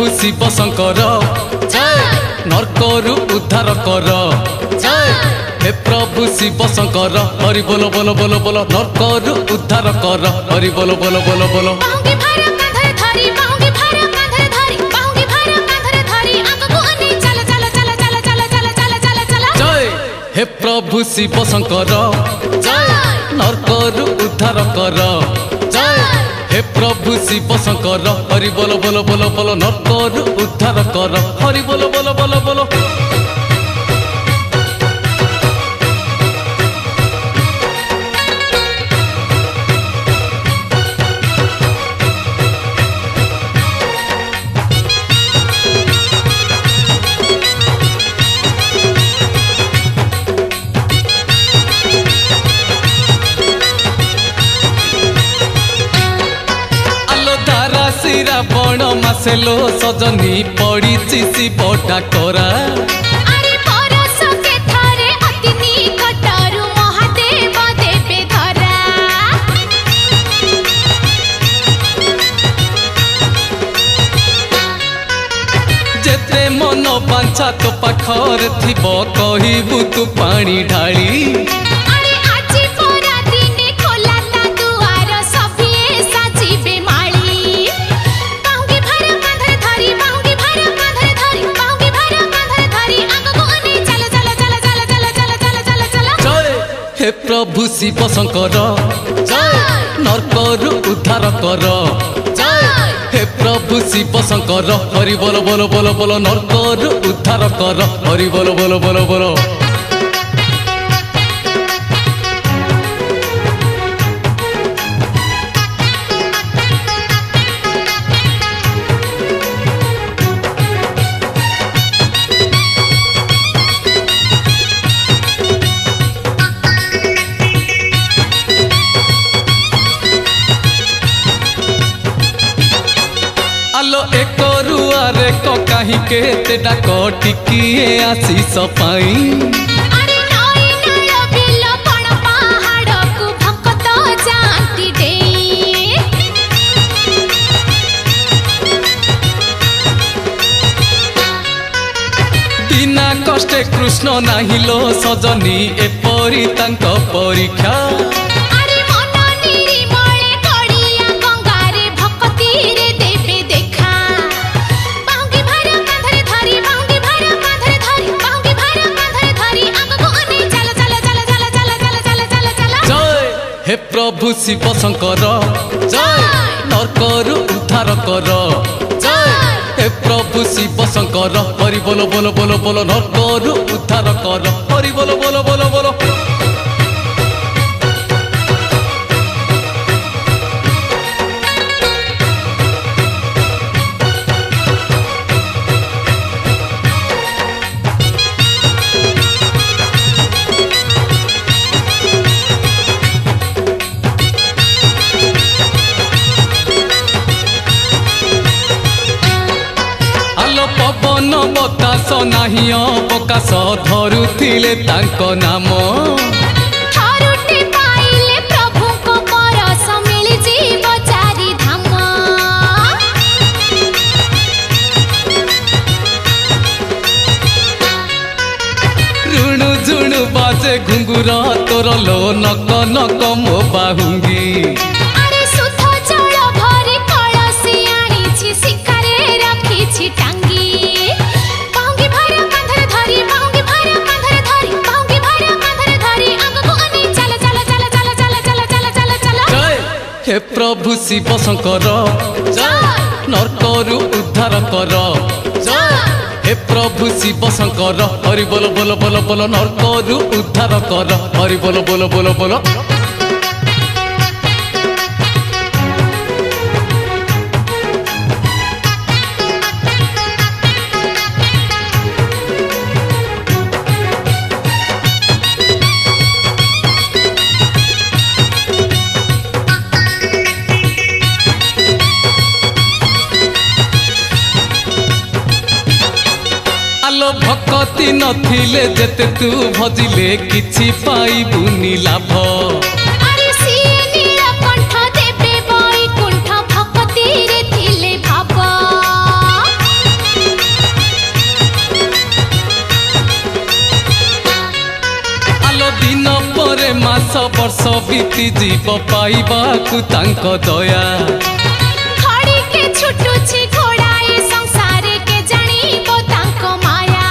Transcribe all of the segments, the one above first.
प्रभु शिव शंकर नरकरु उद्धार कर हे प्रभु शिव शंकर हरि बोलो बोलो बोलो बोलो नरकरु उद्धार कर हरि बोलो बोलो बोलो बोलो हे प्रभु शिव शंकर नरकरु उद्धार कर हे प्रभु शिव शंकर हरि बोलो बोलो बोलो बोलो नरकरु उद्धार कर हरि बोलो बोलो बोलो बोलो रावण मासेलो सजनी पड़ी शिव डाकरा जेते मन बांछा तो पाखर थिबो कहिबु तू पानी ढाली हे प्रभु शिव शंकर नरकरु उद्धार कर हे प्रभु शिव शंकर हरि बोलो बोलो बोलो बोलो नरकरु उद्धार कर हरि बोलो बोलो बोलो बोलो एक रुआरे को कहीं के ते डाक टिकिए आशीष पाई बिना कष्टे कृष्ण नाही लो सजनी एपरी तांको परीक्षा हे प्रभु शिव शंकर नरकरु उद्धार कर हे प्रभु शिव शंकर हरि बोलो बोलो बोलो बोलो नरकरु उद्धार कर हरि बोलो बोलो बोलो बोलो पवन बतास नाही अवकाश धरुथिले तांको नाम ऋणु झुणु बाजे घुंगुर तोर लो नक नक मो बाहुंगी हे प्रभु शिव शंकर नरकरु उद्धार कर हे प्रभु शिव शंकर हरि बोलो बोलो बोलो बोलो नरकरु उद्धार कर हरि बोलो बोलो बोलो बोलो भक्ति नथिले जेते तू भजिले किछि पाइबुनी लाभ वर्ष बीती जीव पाइबाकु तांक दया खड़ी के छुटुछि घोड़ाए संसार के जानिबो तांको माया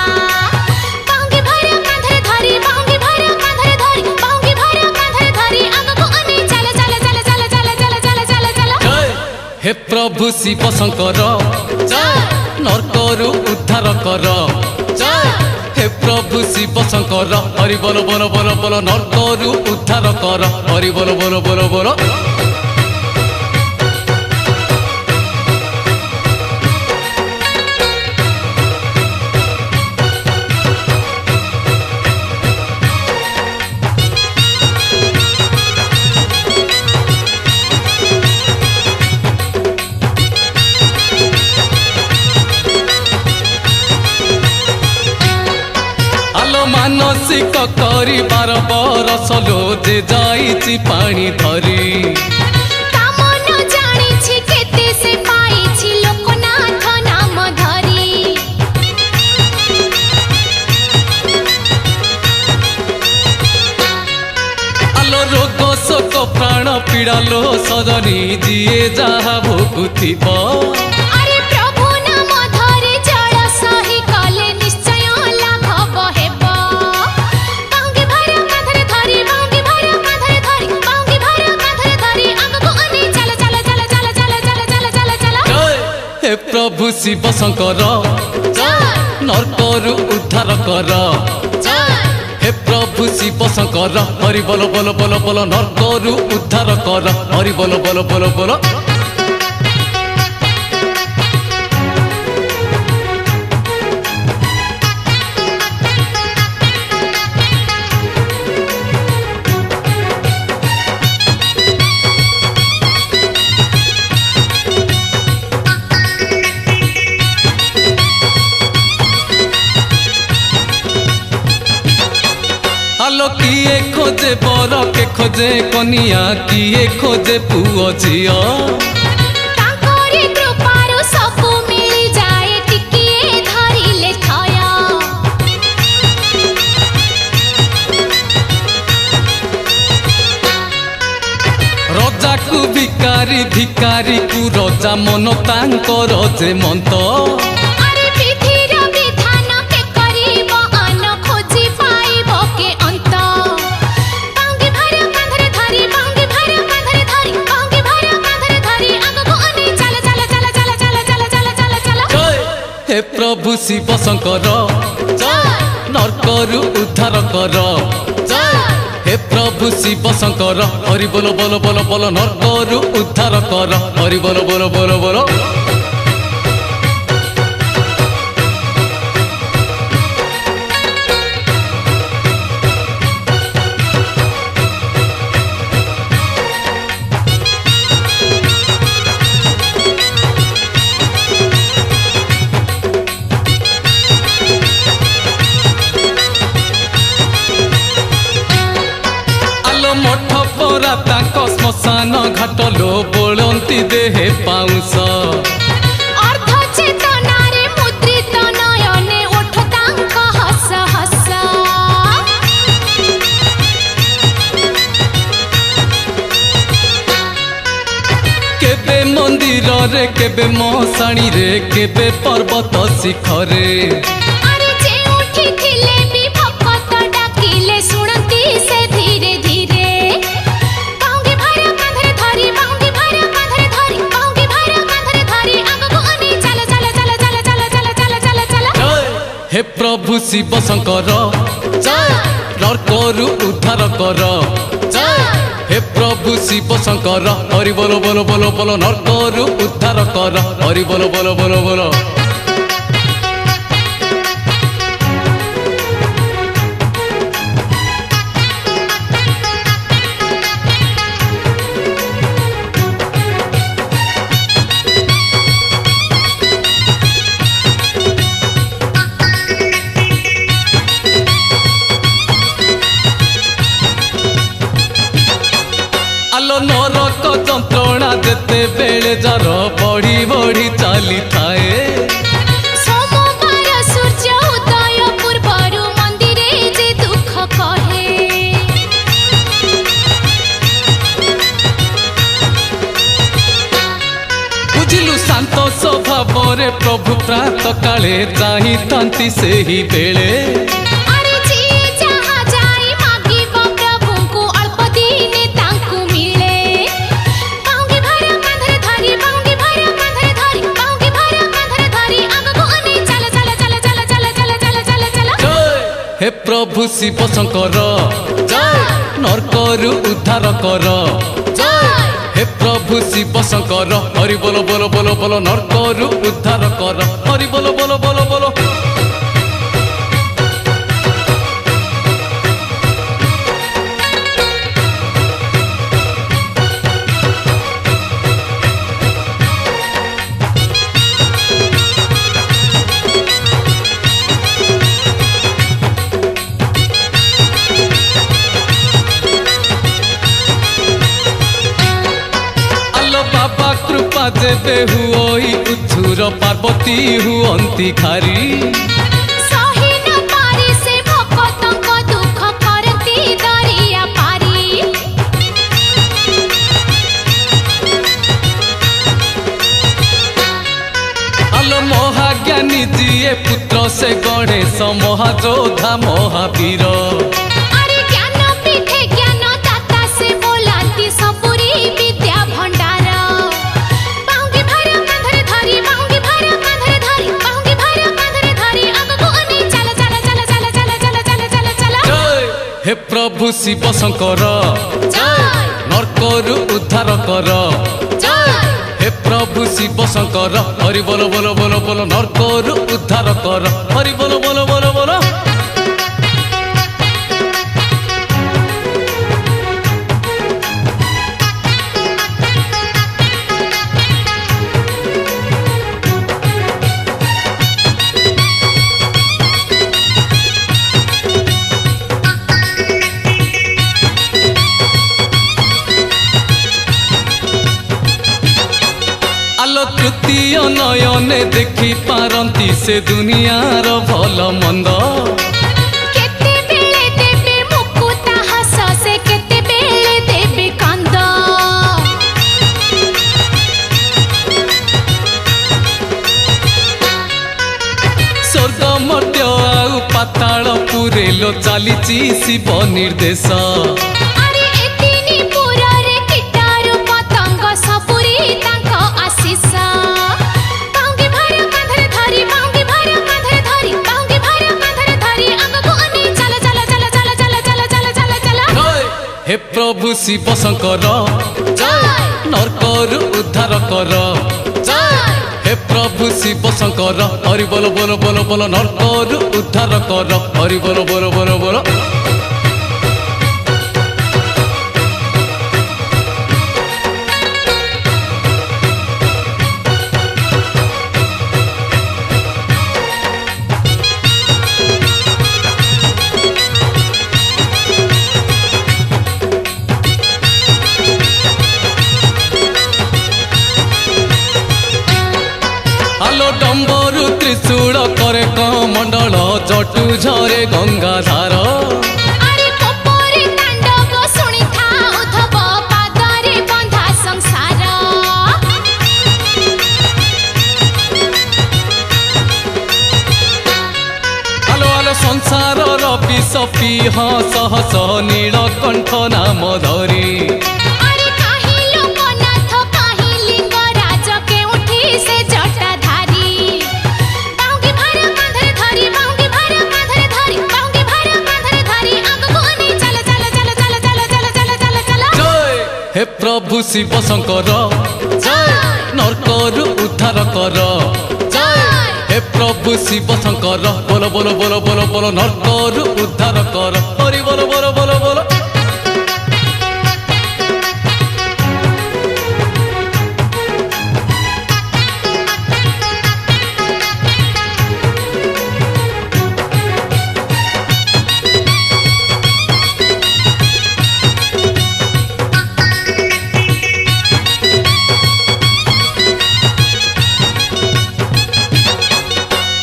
बांगी भर कांधे धरी बांगी भर कांधे धरी बांगी भर कांधे धरी आगको अने चल चल चल चल चल चल चल चल चल जय हे प्रभु शिव शंकर जय नरकरु उद्धार कर जय हे प्रभु शिव शंकर हरि बोल बोल बोल बोल नरकरु उद्धार कर हरि बोल बोल बोल बोल मानसिक करिबार बरस लो जे जाइछि पानी धरी कामन जानिछि केते से पाइछि लोकनाथ नाम धरी आलो रोग शोक प्राण पीड़ा लो सजनी जिए जहा भोगुथिबो अरे प्रभु नाम धरी जल सही कले निश्चय लाभ हेबो बांगी भर कांधे धरी बांगी भर कांधे धरी बांगी भर कांधे धरी आगको अने चल चल चल चल चल चल चल चल चल जय हे प्रभु शिव शंकर जय नरकरु उद्धार कर जय हे प्रभु शिव शंकर हरि बोल बोल बोल बोल नरकरु उद्धार कर हरि बोल बोल बोल बोल आलो किए खोजे बर के खोजे कनिया किए खोजे पुओ झियो तांकोरी कृपारु सबु मिली जाए टिकिए धरिले थय रजा को भिकारी भिकारी को रजा मन तांकर जे मंत अरे विधिर विधान के करिबो अन खोजी पाइबो के अंत बांगी भर कांधे धरी बांगी भर कांधे धरी बांगी भर कांधे धरी आगको अने चल चल चल चल चल चल चल चल चल जय हे प्रभु शिव शंकर जय नरकरु उद्धार कर जय हे प्रभु शिव शंकर हरि बोल बोल बोल बोल नरकरु उद्धार कर हरि बोल बोल बोल बोल मठ परा ताक श्मशान घाट लो बोलती देहे पाउस अर्ध चेतनारे मुद्रित नयने ओठ तांक हस हस केबे मंदिर रे केबे मशाणी रे केबे पर्वत शिखरे अरे जे उठी थिले भी भक्त डाकिले सुनती से धीरे धीरे बांगी भर कांधे धरी बांगी भर कांधे धरी बांगी भर कांधे धरी आगको अने चल चल चल चल चल चल चल चल चल जय हे प्रभु शिव शंकर जय नरकरु उद्धार कर जय हे प्रभु शिव शंकर हरि बोल बोल बोल बोल नरकरु उद्धार कर हरि बोल बोल बोल बोल आलो नरक जंत्रणा जेते बेले जार बढ़ी बढ़ी चली थाए सोमवार सूर्य उदय पूर्वरु मंदिरे जे दुख कहे प्रात काले चाहितांती सेही बेले अरे जिए जहाँ जाई मागिब प्रभुଙ୍କୁ अल्प दिने तांकु मिले बाहुंगी भर कांधरे धरी बाहुंगी भर कांधरे धरी बाहुंगी भर कांधरे धरी आगको अने चल चल चल चल चल चल चल चल चल जय हे प्रभु शिव शंकर जय नरकरु उद्धार कर जय हे प्रभु शिव शंकर हरि बोलो बोलो बोलो बोलो नरकरु उद्धार कर हरि बोलो बोलो बोलो बोलो बाबा कृपा जेबे हुई उच्छुर पार्वती हुअंती खारी सही न पारी से भक्तଙ୍କ दुख करती दरिया पारी आलो महाज्ञानी जीए पुत्र से गणेश महाजोधा महावीर अरे ज्ञान पीठे ज्ञान दाता से बोलांती सबुरी विद्या भंडार बाहुंगी भर कांधरे धरी बाहुंगी भर कांधरे धरी बाहुंगी भर कांधरे धरी आगको अने चल चल चल चल चल चल चल चल चल जय हे प्रभु शिव शंकर जय नरकरु उद्धार कर जय हे प्रभु शिव शंकर हरि बोलो बोलो बोलो बोलो नरकरु उद्धार कर हरि बोलो बोलो बोलो बोलो आलो तृतीय नयने देखी पारंती से दुनियार भल मंद केते बेले देबे मुकुता हस से केते बेले देबे कांद स्वर्ग मर्त्य आउ पाताल पुरेलो चलीची शिव निर्देश अरे एतिनी पुररे कीटारु पतंग सबुरी तांक आशीष बाहुंगी भर कांधरे धरी बाहुंगी भर कांधरे धरी बाहुंगी भर कांधरे धरी आगको अने चल चल चल चल चल चल चल चल चल जय हे प्रभु शिव शंकर जय नरकरु उद्धार कर जय हे प्रभु शिव शंकर हरि बोलो बोलो बोलो बोलो नरकरु उद्धार कर हरि बोलो बोलो बोलो बोलो आलो डम्बरु त्रिशूल करे कमंडल जटु झरे गंगाधार अरे कोपरे तांडव सुनिथा उद्धव पादरे बंधा संसार आलो आलो संसार विष पिह सहस नीलकंठ नाम धरी अरे काहे लोकनाथ काहे लिंगराज के उठी से जटाधारी बाहुंगी भर कांधरे धरी बाहुंगी भर कांधरे धरी बाहुंगी भर कांधरे धरी आगको अने चल चल चल चल चल चल चल चल चल जय हे प्रभु शिव शंकर जय नरकरु उद्धार कर जय हे प्रभु शिव शंकर बोलो बोलो बोलो बोलो बोलो नरकरु उद्धार कर हरि बोलो बोलो बोलो बोलो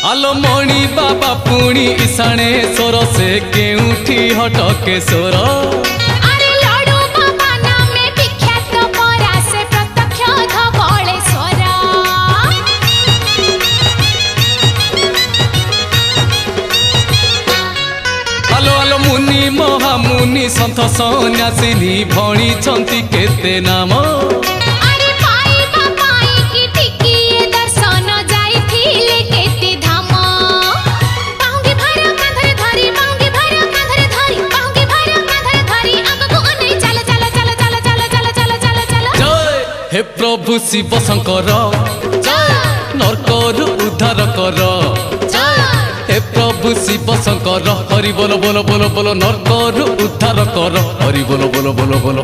आलो मणि बाबा पुणी ईशाने स्वर से केउठी हटके स्वर अरे लडू बाबा नामे विख्यात परा से प्रत्यक्ष धवळेश्वर ऋषि महामुनि सन्थ सन्यासिनी भणिछन्ति केते नाम। अरे पाइबा पाइकी टिकिए दर्शन जाइथिले केते धाम। बाहुंगी भर कांधरे धरी बाहुंगी भर कांधरे धरी बाहुंगी भर कांधरे धरी आगको अनै चल चल चल चल चल चल चल चल चल। जय हे प्रभु शिव शंकर नरकरु उद्धार कर। हे प्रभु शिव शंकर हरि बोल बोल बोल बोल नरकरु उद्धार कर हरि बोल बोल बोल बोल।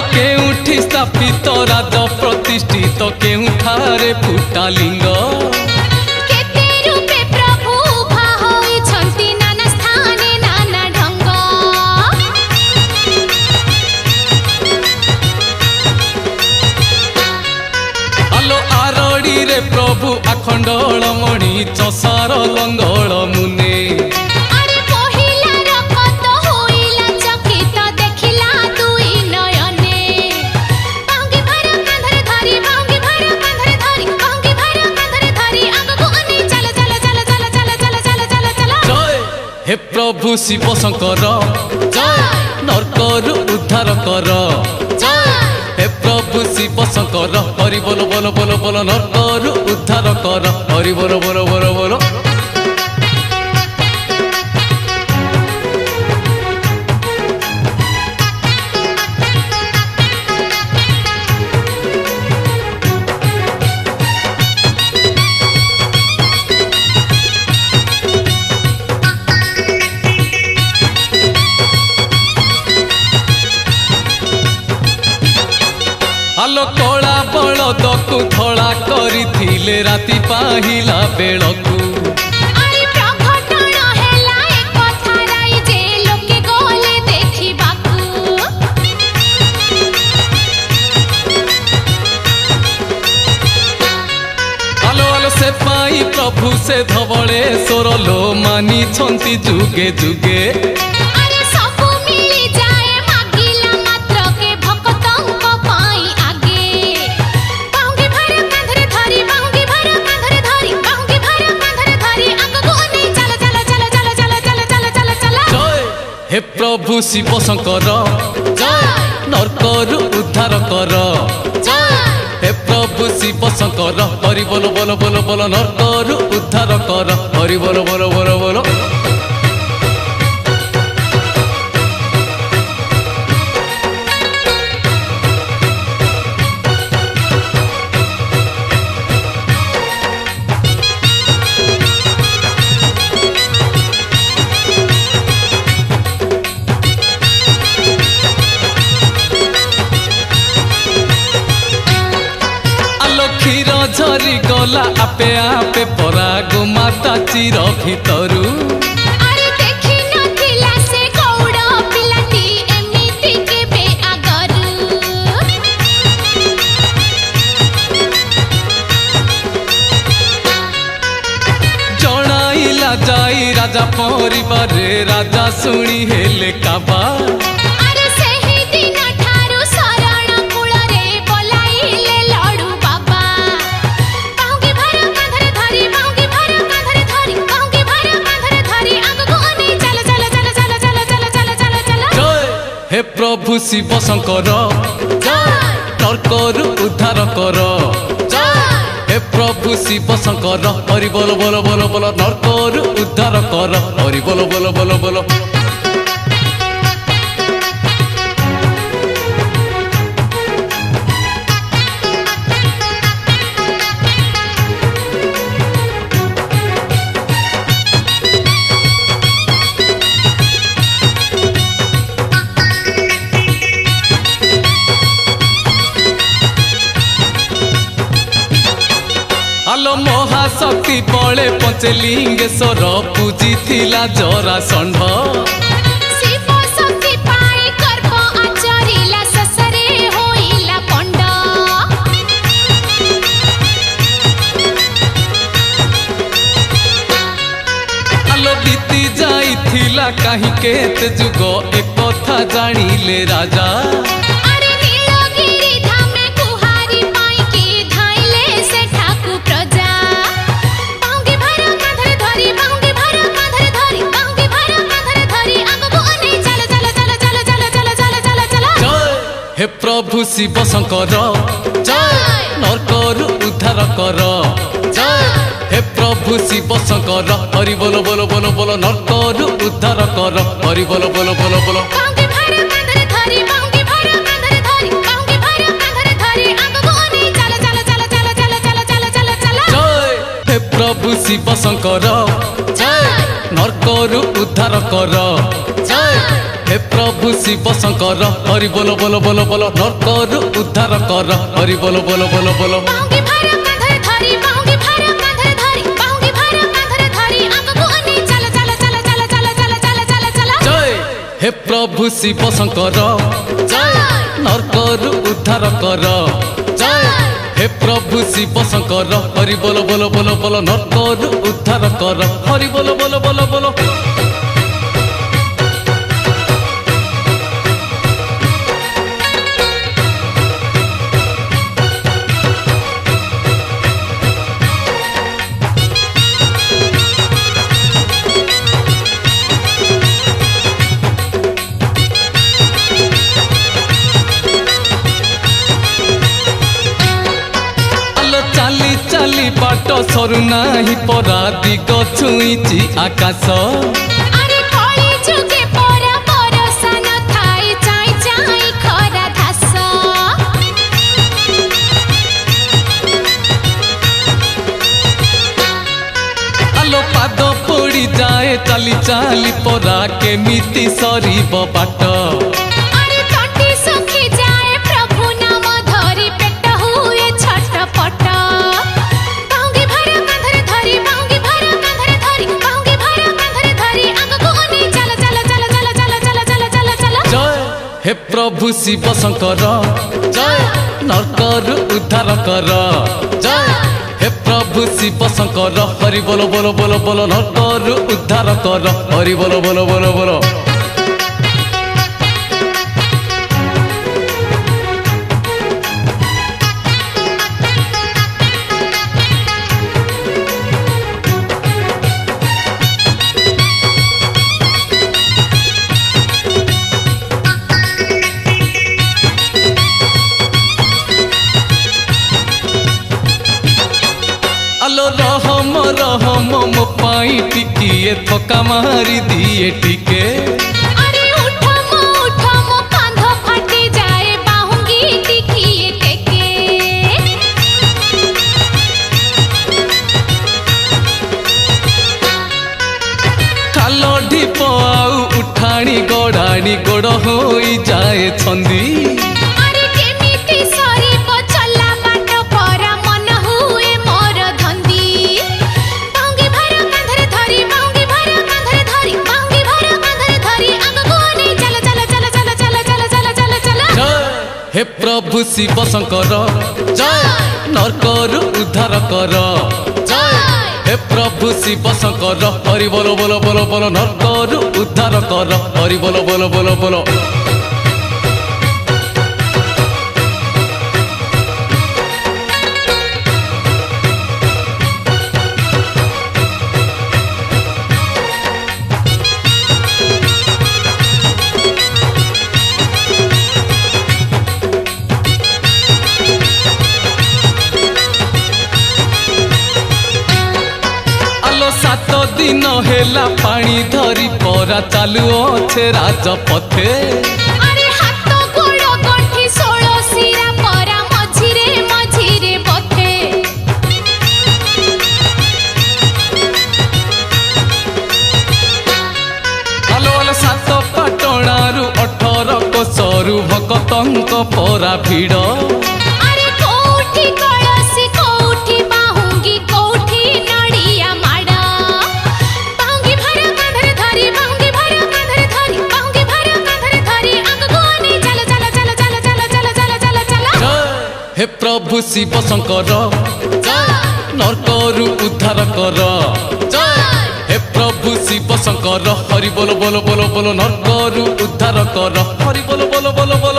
केउठी स्थापित राज प्रतिष्ठित केउठारे फुटा लिंग। केते रूपे प्रभु उभा होइछन्ति नाना स्थाने नाना ढंग। आलो आरड़ी रे प्रभु आखंडल मणि चसार लंगल मुने। अरे पहिला रकत होइला चकित देखिला दुई नयने। बाहुंगी भर कांधरे धरी बाहुंगी भर कांधरे धरी बाहुंगी भर कांधरे धरी आगको अनै चल चल चल चल चल चल चल चल चल। जय हे प्रभु शिव शंकर नरकरु उद्धार कर। हे प्रभु शिव शंकर हरि बोल बोल बोल बोल नरकरु उद्धार कर हरि बोल बोल बोल बोल। आलो कला बलदकु धड़ा करिथिले राति पाहिला बेलकु। अरे प्रघटन हेला एक कथा राई जे लोके गले देखिबाकू। आलो आलो से पाई प्रभु से धवले सोरलो मानी छन्ति जुगे जुगे। अरे सबु मिली जाए मागिला मात्र के भक्तंक पाई आगे। बाहुंगी भर कांधरे धरी बाहुंगी भर कांधरे धरी बाहुंगी भर कांधरे धरी आगको अनै चल चल चल चल चल चल चल चल चल। जय हे प्रभु शिव शंकर नरकरु उद्धार कर। हे प्रभु शिव शंकर हरि बोल बोल बोल बोल नरकरु उद्धार कर हरि बोल बोल बोल बोल। क्षीर झरी गला आपे आपे पराग माता चिर भितरु। अरे देखि नथिला से गौड़ पिलाटी एमिति केबे आगरु। जणाइला जाई राजा परिवार राजा शुणी हेले काबा। अरे सेहि दिन ठारू शरण कूल रे बोलाइले लडू बाबा। बाहुंगी भर कांधरे धरी बाहुंगी भर कांधरे धरी बाहुंगी भर कांधरे धरी आगको अनै चल चल चल चल चल चल चल चल चल। जय हे प्रभु शिव शंकर नरकरु उद्धार कर। हे प्रभु शिव शंकर हरि बोल बोल बोल बोल नरकरु उद्धार कर हरि बोल बोल बोल बोल। आलो महाशक्ति बळे पंचलिंगेश्वर पूजिथिला जरासंध। शिव शक्ति पाई गर्भ आचरिला ससरे होइला पंड। काहे केते जुग एक कथा जानिले राजा अरे नीलगिरी धामे कुहारी पाई के धाइले से ठाकु प्रजा बाहुंगी भर कांधरे धरी बाहुंगी भर कांधरे धरी बाहुंगी भर कांधरे धरी आगको अने चल चल चल चल चल चल चल चल चल जय हे प्रभु शिव शंकर जय नरकरु उद्धार कर जय हे प्रभु शिव शंकर हरि बोलो बोलो बोलो बोलो नरकरु उद्धार कर हरि बोलो बोलो बोलो बोलो बाहुंगी भर कांधरे धरी बाहुंगी भर कांधरे धरी बाहुंगी भर कांधरे धरी आगको अने चल चल चल चल चल चल चल चल चल जय हे प्रभु शिव शंकर जय नरकरु उद्धार कर जय हे प्रभु शिव शंकर हरि बोलो बोलो बोलो बोलो नरकरु उद्धार कर हरि बोलो बोलो बोलो बोलो बाहुंगी भर कांधरे धरी बाहुंगी भर कांधरे धरी बाहुंगी भर कांधरे धरी आगको अने चल चल चल चल चल चल चल चल चल जय हे प्रभु शिव शंकर जय नरकरु उद्धार कर जय हे प्रभु शिव शंकर हरि बोलो बोलो बोलो बोलो नरकरु उद्धार कर हरि बोलो बोलो बोलो बोलो चाली चाली बाट सरू नाही परा दिग छुईची आकाश अरे कଳି जुगे पर बरसन थाई चाई चाई खरा घास आलो पाद पड़ी जाए चाली चाली परा केमिति सरीब बाट अरे तंटी सुखी जाए प्रभु नाम धरी पेट हुए छटपट बाहुंगी भर कांधरे धरी बाहुंगी भर कांधरे धरी बाहुंगी भर कांधरे धरी आगको अने चल चल चल चल चल चल चल चल चल जय हे प्रभु शिव शंकर जय नरकरु उद्धार कर जय हे प्रभु शिव शंकर हरि बोलो बोलो बोलो बोलो नरकरु उद्धार कर हरि बोलो बोलो बोलो बोलो आलो रहम रहम मो पाई टिकिए थका मारी दिए टिके अरे उठ मो कांध फाटी जाए बाहुंगी टिकिए टेके कालो ढिप आउ उठाणी गड़ाणी गोड़ होई जाए छंदी अरे केमिति सरीब चला बाट परा मन हुए मोर धंदी बाहुंगी भर कांधरे धरी बाहुंगी भर कांधरे धरी बाहुंगी भर कांधरे धरी आगको अने चल चल चल चल चल चल चल चल चल जय हे प्रभु शिव शंकर जय नरकरु उद्धार कर जय हे प्रभु शिव शंकर हरि बोलो बोलो बोलो बोलो नरकरु उद्धार कर हरि बोलो बोलो बोलो बोलो आलो सात दिन हेला पानी धरी परा चालू अच्छे राजपथे अरे हाथ गोड़ गंठी 16 सिरा परा मझिरे मझिरे बथे आलो आलो सात पाटणारू 18 कोसरू भक्तंक परा भिड़ अरे कोठी कळसी कोठी बाहुंगी कोठी नडिया माडा बाहुंगी भर कांधरे धरी बाहुंगी भर कांधरे धरी बाहुंगी भर कांधरे धरी आगको अने चल चल चल चल चल चल चल चल चल जय हे प्रभु शिव शंकर जय नरकरु उद्धार कर जय हे प्रभु प्रभु शिव शंकर हरि बोल बोल बोल बोल नरकरु उद्धार कर हरि बोल बोल बोल बोल।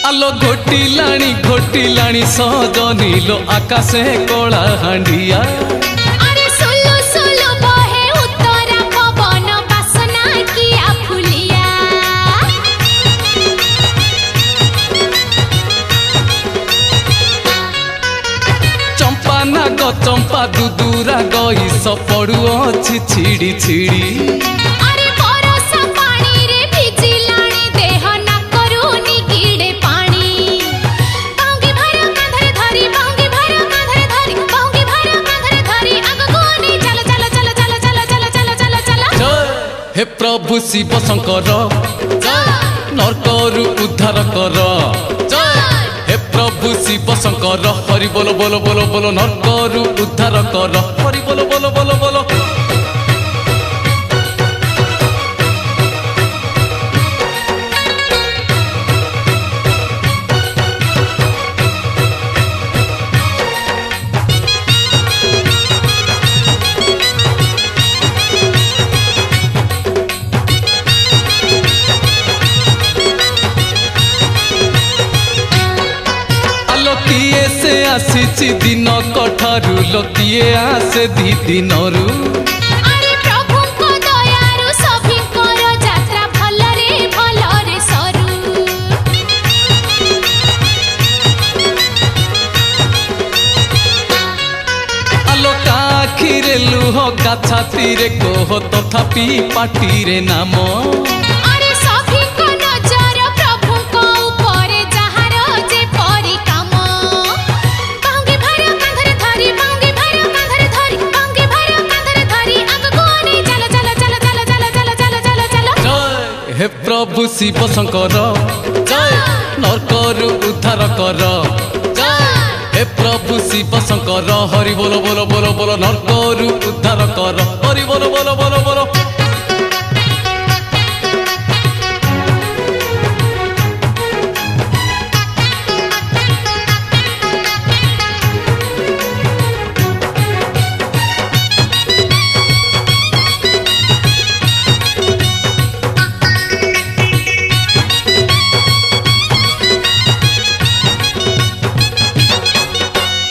आलो घोटिलाणी सजनीलो आकाशे कला हांडिया अरे सुलु सुलु बहे उत्तरा पवन बासना किया फुलिया। चंपा नाग चंपा दुदुरा गई सपड़ू अच्छी छिड़ी छिड़ी अरे बरस पानी रे भिजिलाणी देह नाकरू निगिड़े पानी। बांगी भर कांधरे धरी बांगी भर कांधरे धरी बांगी भर कांधरे धरी आगको नहीं चल चल चल चल चल चल चल चल चल। जय हे प्रभु शिव शंकर नरकरु उद्धार कर जय हे प्रभु शिव शंकर हरि बोल बोल बोल बोल नरकरु उद्धार कर हरि बोल बोल बोल बोल। किए से आसीची दिन कठारु लकिए आसे दी दिनरु अरे प्रभु को दयारु सभी कर यात्रा भलरे सरू। आलो काखिरे लुह गाछातीरे कोह तथापि पाटीरे नाम अरे सभी को नजर प्रभु को ऊपर जहार जे परी काम। बांगी भर कांधरे धरी बांगी भर कांधरे धरी बांगी भर कांधरे धरी आगको नहीं चल चल चल चल चल चल चल चल चल। जय हे प्रभु शिव शंकर जय नरकरु उद्धार कर जय हे प्रभु शिव शंकर हरि बोल बोल बोल बोल नरकरु उद्धार कर हरि बोल बोल बोल बोल।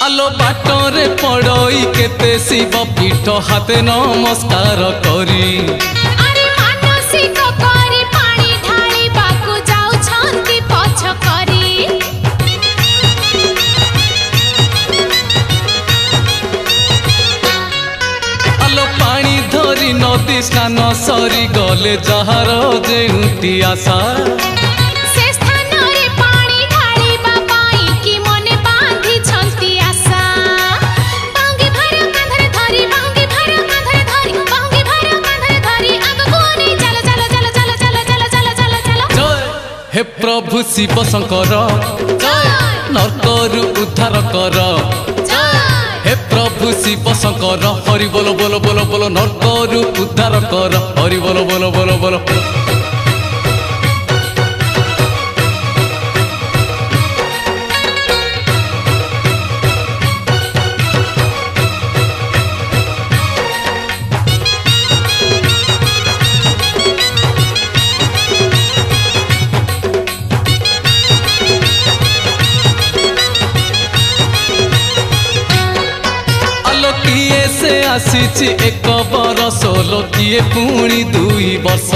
आलो बाटरे पड़ई केते शिव पीठ हाथे नमस्कार करी अरे मानसिक करी पानी ढाली बाकु जाऊ छंती पछ करी। आलो पानी धरी नदी स्नान सरी गले जहार जेउटी आशा से स्थान रे पानी ढाली बाबाई की मने बांधी छंती आशा। बांगी भर कांधरे धरी बांगी भर कांधरे धरी बांगी भर कांधरे धरी आगको नहीं चल चल चल चल चल चल चल चल चल। जय हे प्रभु शिव शंकर जय नरकरु उद्धार कर जय हे प्रभु शिव शंकर हरि बोल बोल बोल बोल नरकरु उद्धार कर हरि बोल बोल बोल बोल। आलो किए से आसीची एक बरस किए पुणी 2 वर्ष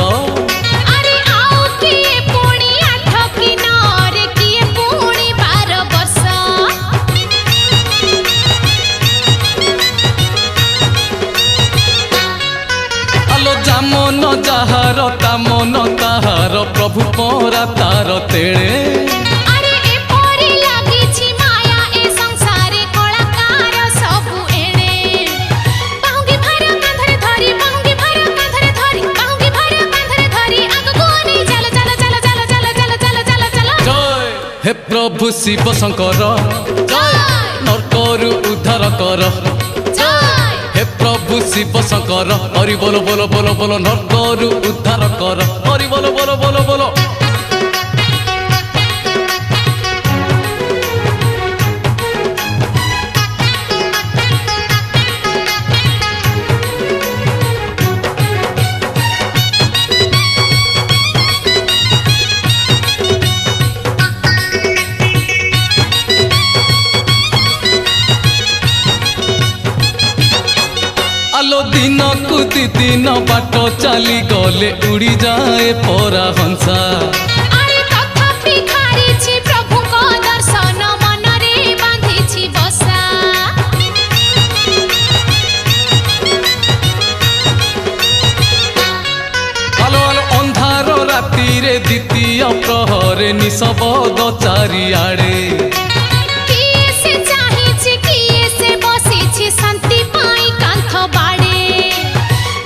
अरे आओ किए पुणी 8 की नर किए पुणी 12 वर्ष। आलो जामन जाहार तामन ताहार प्रभु परा तार तेणे अरे ए परी लागिछि माया ए संसारे कलाकार सबु एणे। बांगी भर कांधरे धरी बांगी भर कांधरे धरी बांगी भर कांधरे धरी आगको नहीं चल चल चल चल चल चल चल चल चल। जय हे शिव शंकर जय नरकरु उद्धार कर जय हे प्रभु शिव शंकर हरि बोलो बोलो बोलो बोलो नरकरु उद्धार कर हरि बोलो बोलो बोलो बोलो। आलो दिन कु दिन बाट चली गले उड़ी जाए परा हंसा अरे तथापि खारिछि प्रभुको दर्शन मनरे बांधिछि बसा आलो आलो अंधार राति रे द्वितीय प्रहरे निशब्द चारिआडे किए से चाहिछि किए से बसिछि शांति पाई कांथ बाड़े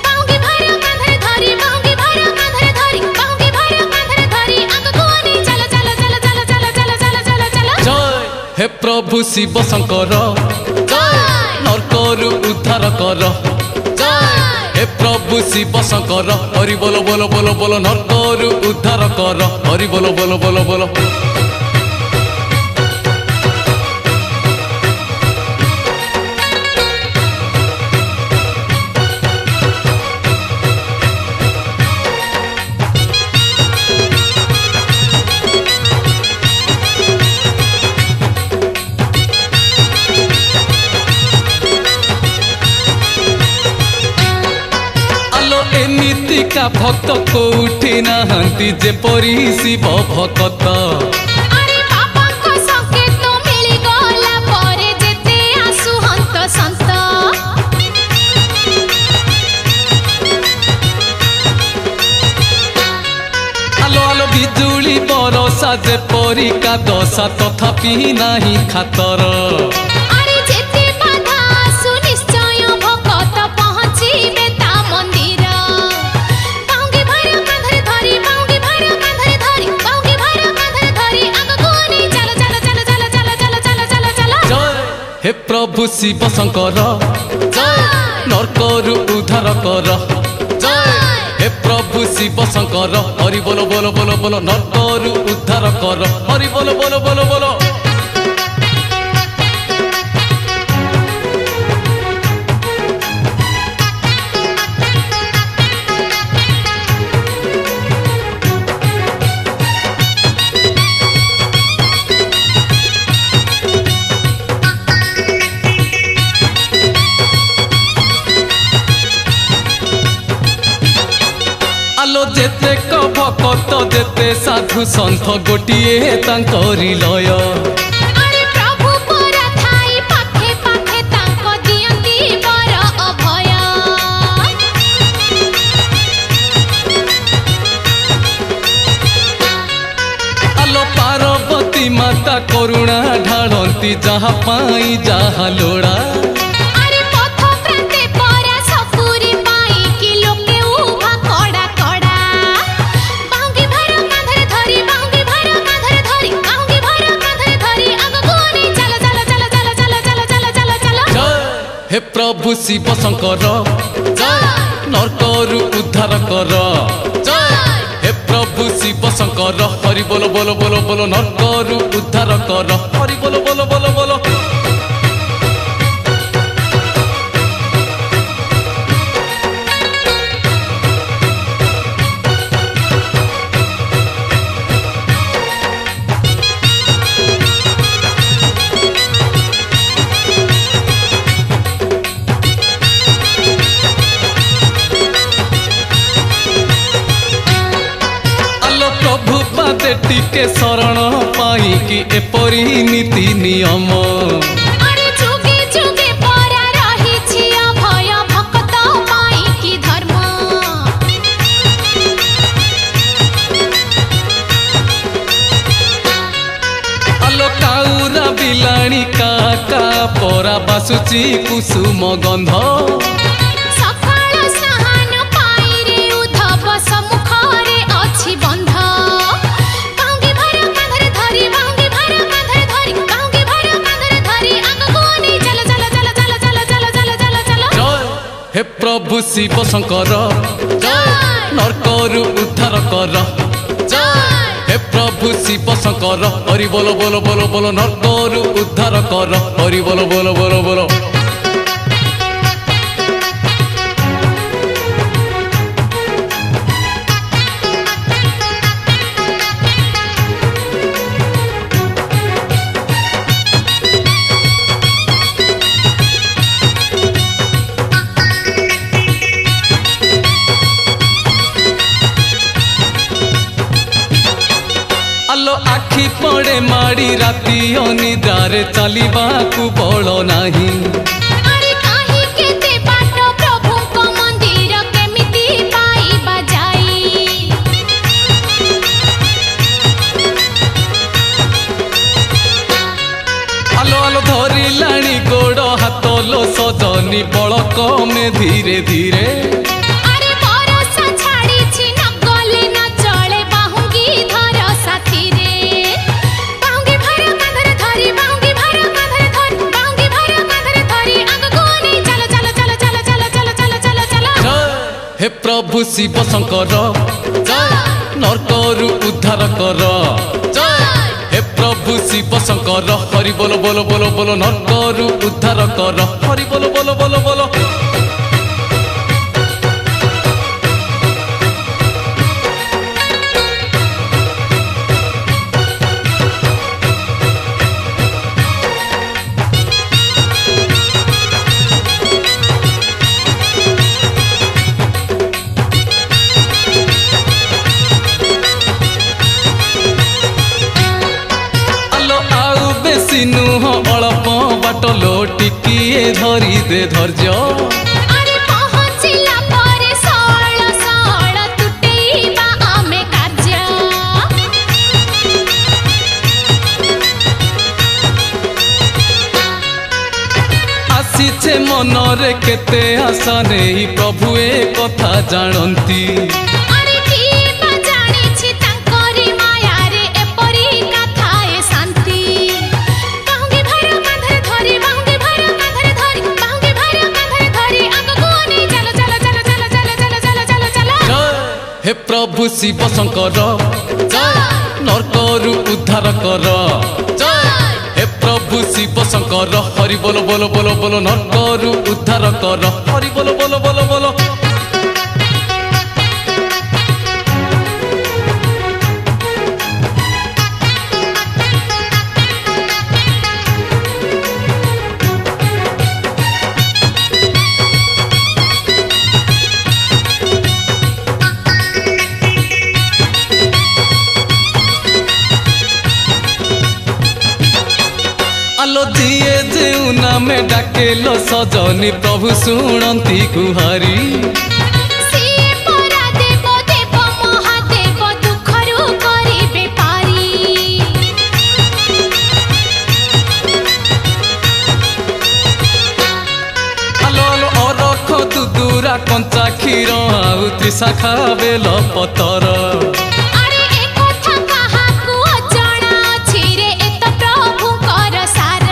बाहुंगी भर कांधरे धरी बाहुंगी भर कांधरे धरी बाहुंगी भर कांधरे धरी आगको आनी चल चल चल चल चल चल चल चल चल जय हे प्रभु शिव शंकर जय नरकरु उद्धार कर जय हे प्रभु शिव शंकर हरि बोलो बोलो बोलो बोलो नरकरु उद्धार कर हरि बोलो बोलो बोलो बोलो। एमितिका भक्त कोठी नाहंती जेपरी शिव भक्त अरे बाबाको संकेत मिली गला परे जेते आसु हंत संत आलो आलो बिजुली बरसा जेपरी का दशा तथापि नाही खातर अरे जेते बाधा आसु निश्चय भक्त पहुँचिबे ता मंदिर बाहुंगी भर कांधरे धरी बाहुंगी भर कांधरे धरी बाहुंगी भर कांधरे धरी आगको आनी चल चल चल चल चल चल चल चल चल जय हे प्रभु शिव शंकर जय नरकरु उद्धार कर जय हे प्रभु शिव शंकर हरि बोलो बोलो बोलो बोलो नरकरु उद्धार कर हरि बोलो बोलो बोलो बोलो। आलो जेते भक्त जेते साधु सन्थ गोटिए तांकरी लय अरे प्रभु परा थाई पाखे पाखे तांको दियंती बर अभय आलो पार्वती माता करुणा ढाळंती जहा पाई जहा लोड़ा अरे पथ प्रांते परा सपुरी पाई कि लोके उभा कड़ा कड़ा बाहुंगी भर कांधरे धरी बाहुंगी भर कांधरे धरी बाहुंगी भर कांधरे धरी आगको आनी चल चल चल चल चल चल चल चल चल जय हे प्रभु शिव शंकर जय नरकरु उद्धार कर जय हे प्रभु शिव शंकर हरि बोलो बोलो बोलो बोलो नरकरु उद्धार कर हरि बोलो बोलो बोलो बोलो। आलो प्रभु पादे टिके शरण पाई कि एपरी नीति नियम अरे जुगे जुगे परा रहिछि अभय भक्त पाई कि धर्म आलो काउरा बिलाणी काका परा बासुची कुसुम गंध सकाळ स्नान पाई रे उद्धव सम्मुखरे अछि बंध बाहुंगी भर कांधरे धरी बाहुंगी भर कांधरे प्रभु शिव शंकर जय नरकरु उद्धार कर जय हे प्रभु शिव शंकर हरि बोलो बोलो बोलो बोलो नरकरु उद्धार कर हरि बोलो बोलो बोलो बोलो। आलो आखि पड़े माड़ी राती अनिद्रारे चलिबाकू बल नाही अरे काहे केते बाट प्रभु को मंदिर केमिति पाइबा जाई आलो आलो धरी लाणी गोड़ हाथ लो सजनी बल कमे धीरे धीरे अरे भरोसा छाड़ी छी न गले न चले बाहुंगी धर साथी रे बाहुंगी भर कांधरे धरी बाहुंगी भर कांधरे धरी बाहुंगी भर कांधरे धरी आग कोनी चल चल चल चल चल चल चल चल चल जय हे प्रभु शिव शंकर जय नरकरु उद्धार कर जय हे प्रभु शिव शंकर हरि बोलो बोलो बोलो बोलो नरकरु उद्धार कर हरि बोलो बोलो बोलो बोलो। नुह अल्प बाट लो टिकिए धरी दे धैर्य अरे पहुंचिला परे सळ सळ तुटेइबा आमे कार्य आसीछे मनरे केते आशा नहीं प्रभु ए कथा जानती अरे कीबा जानिछि तांकरी माया रे एपरी कथा ए शांति बाहुंगी भर कांधरे धरी बाहुंगी भर कांधरे धरी बाहुंगी भर कांधरे धरी आग कोनी चल चल चल चल चल चल चल चल चल जय हे प्रभु शिव शंकर जय नरकरु उद्धार कर जय हे प्रभु शिव शंकर हरि बोलो बोलो बोलो बोलो नरकरु उद्धार कर हरि बोलो बोलो बोलो बोलो। आलो दिए जेउ नामे डाकेलो सजनी प्रभु शुणती गुहारी सिए परा देव देव महादेव दुखरु करिबे पारी आलो आलो अरख दुदुरा कंचा क्षीर आउ त्रिशाखा बेल पतर अरे ए कथा काहाकू अजଣା अछि रे एत प्रभु कर सार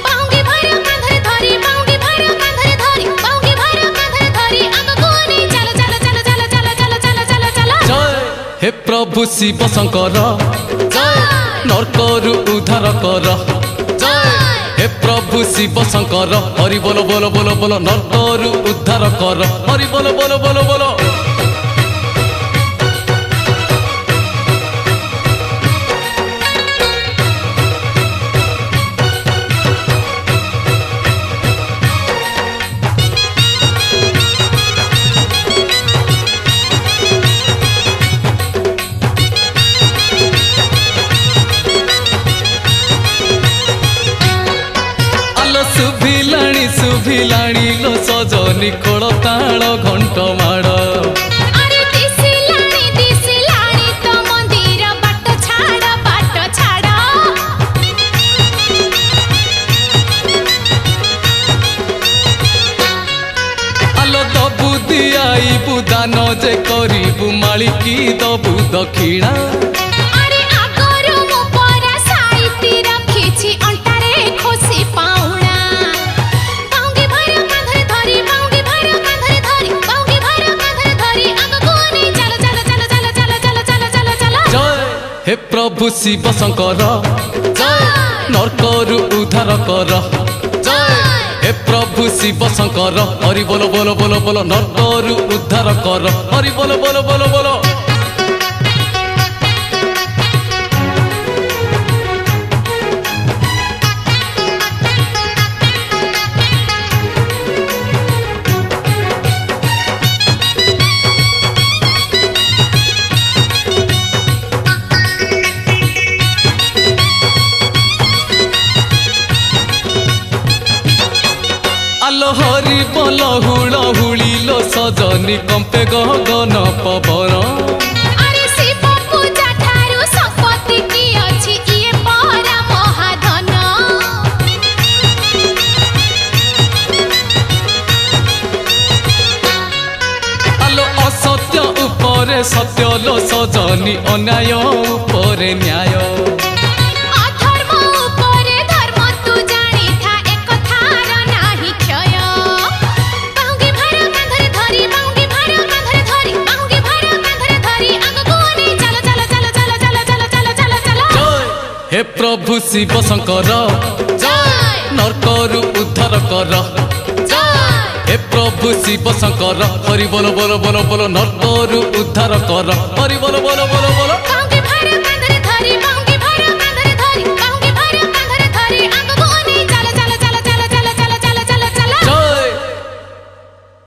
बाहुंगी भर कांधरे धरी बाहुंगी भर कांधरे धरी बाहुंगी भर कांधरे धरी आग कोनी चल चल चल चल चल चल चल चल चल जय हे प्रभु शिव शंकर जय नरकरु उद्धार कर जय हे प्रभु शिव शंकर हरि बोलो बोलो बोलो बोलो नरकरु उद्धार कर हरि बोलो बोलो बोलो बोलो। सुभिलाणी लो सजनी खोल ताल घंट माड़ अरे दिसिलाणी तो मंदिर बाट छाड़ आलो दबु दियाइबु दान जे करिबु मालिकी दबु दक्षिणा अरे आगरु मु परा साइती रखिछि अंटारे खोसी पाउणा बाहुंगी भर कांधरे धरी बाहुंगी भर प्रभु शिव शंकर जय नरकरु उद्धार कर जय हे प्रभु शिव शंकर हरि बोलो बोलो बोलो बोलो नरकरु उद्धार कर हरि बोलो बोलो बोलो बोलो आलो हरि बोल हुल हुलिलो सजनी कंपे गगन पवन अरे शिव पूजा ठारू संपत्ति की अछि इए परा महाधन आलो असत्य उपरे सत्य लो सजनी अन्याय उपरे न्याय अधर्म उपरे धर्म तू जानी था एक थार नाही क्षय बाहुंगी भार कांधरे धरी बाहुंगी भार कांधरे धरी बाहुंगी भार कांधरे धरी आगको नहीं चलो चलो चलो चलो चलो चलो चलो चलो चलो जय हे प्रभु शिव शंकर जय नरकरु उद्धार कर जय हे प्रभु शिव शंकर हरि बोलो बोलो बोलो बोलो नरकरु उद्धार कर हरि बोलो बोलो बोलो बोलो बाहुंगी भार कांधरे धरी